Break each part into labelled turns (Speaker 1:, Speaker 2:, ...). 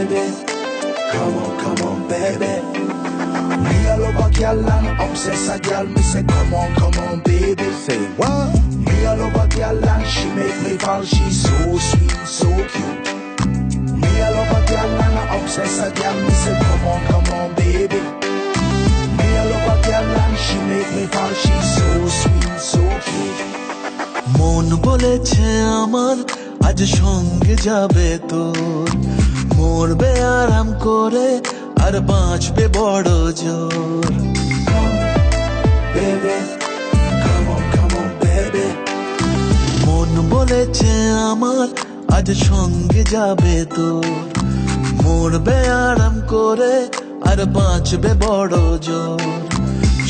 Speaker 1: baby. Come on, baby. Me all over girl and obsess a girl. Me say, come on, baby.
Speaker 2: Say what?
Speaker 1: Me all over girl and she make me fall. She's so sweet, so cute. Me all over girl and obsess a girl. Me say, come on, baby. Me all over girl and she make me fall. She's so sweet, so cute.
Speaker 3: মন বলেছে আমার আজ সঙ্গে যাবে তোর, মরবে আরাম করে আর বাঁচবে বড় জোর।
Speaker 1: Come on, baby.
Speaker 3: মন বলেছে আমার আজ সঙ্গে যাবে তোর, মরবে আরাম করে আর বাঁচবে বড় জোর।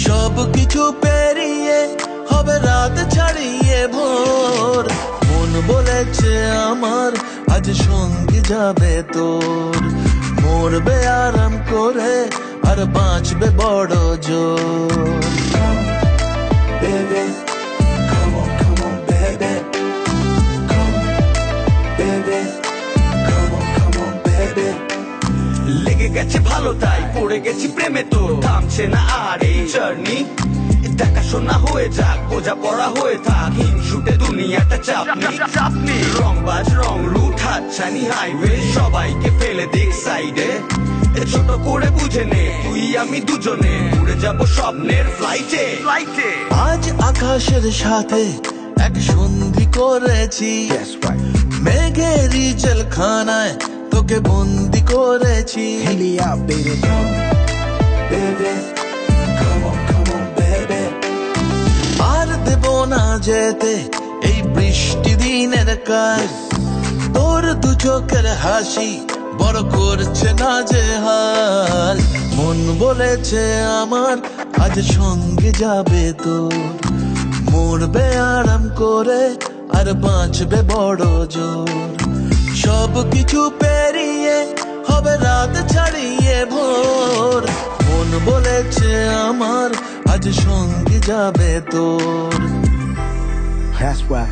Speaker 3: সব কিছু পেরিয়ে হবে রাত ছাড়িয়ে ভোর, মন বলেছে আমার আজ সঙ্গে যাবে তোর, মরবে আরাম করে আর বাঁচবে বড় জোর।
Speaker 1: Baby, come on, baby. Baby, come on, baby.
Speaker 4: লেগে গেছে ভালো তাই পড়ে গেছি প্রেমে তোর, থামছে না আর এই জার্নি। দেখাশোনা হয়ে যাক, বোঝা পড়া হয়ে থাক, হিংসুটে দুনিয়াটা চাপনি। রংবাজ রং রুট হাতছানি হাইওয়ে, সবাইকে ফেলে দেখ সাইডে। ছোট করে বুঝে নে তুই আমি দুজনে উড়ে যাব স্বপ্নের ফ্লাইটে।
Speaker 3: আজ আকাশের সাথে এক সন্ধি করেছি, মেঘেরই জেলখানায় তোকে বন্দি করেছি।
Speaker 1: Hear me out, baby. Baby, come on, baby.
Speaker 3: আর দেব না যেতে এই বৃষ্টি দিনের কাজ, তোর দু চোখের হাসি বড় করছে না যে হাল। মন বলেছে আমার আজ সঙ্গে যাবে তোর, মরবে আরাম করে আর বাঁচবে বড় জোর। সব কিছু পেরিয়ে হবে রাত ছাড়িয়ে ভোর, মন বলেছে আমার আজ সঙ্গে যাবে তোর।
Speaker 1: That's why,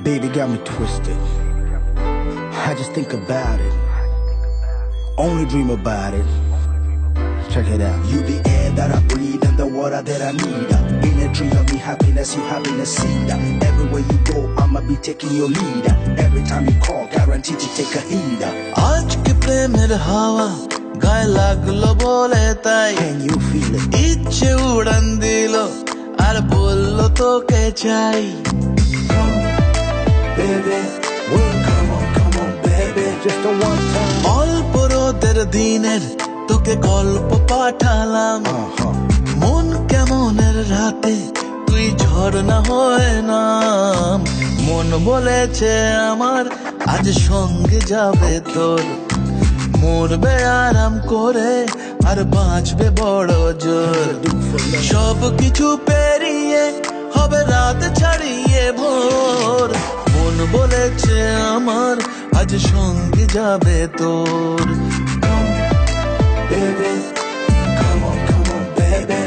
Speaker 1: baby got me twisted. I just think about it, only dream about it. Check it out. You the air that I breathe and the water that I need. In a tree of me happiness, you happiness seed. Everywhere you go, I'ma be taking your lead. Every time you call, guaranteed to take a heed.
Speaker 3: আজকে প্রেমের হাওয়া গায়ে লাগলো বলে তাই,
Speaker 1: Can you feel it?
Speaker 3: ইচ্ছে উড়ান দিল আর বললো তোকে চাই।
Speaker 1: Baby, well, come on, baby. Just a one time.
Speaker 3: অল্প রোদের দিনের তোকে গল্প পাঠালাম, মন কেমনের রাতে তুই ঝর্ণা হয়ে নাম। মন বলেছে আমার আজ সঙ্গে যাবে তোর, মরবে আরাম করে আর বাঁচবে বড় জোর। সব কিছু পেরিয়ে হবে রাত ছাড়িয়ে ভোর, মন বলেছে আমার আজ সঙ্গে যাবে তোর।
Speaker 1: Baby, come on, baby.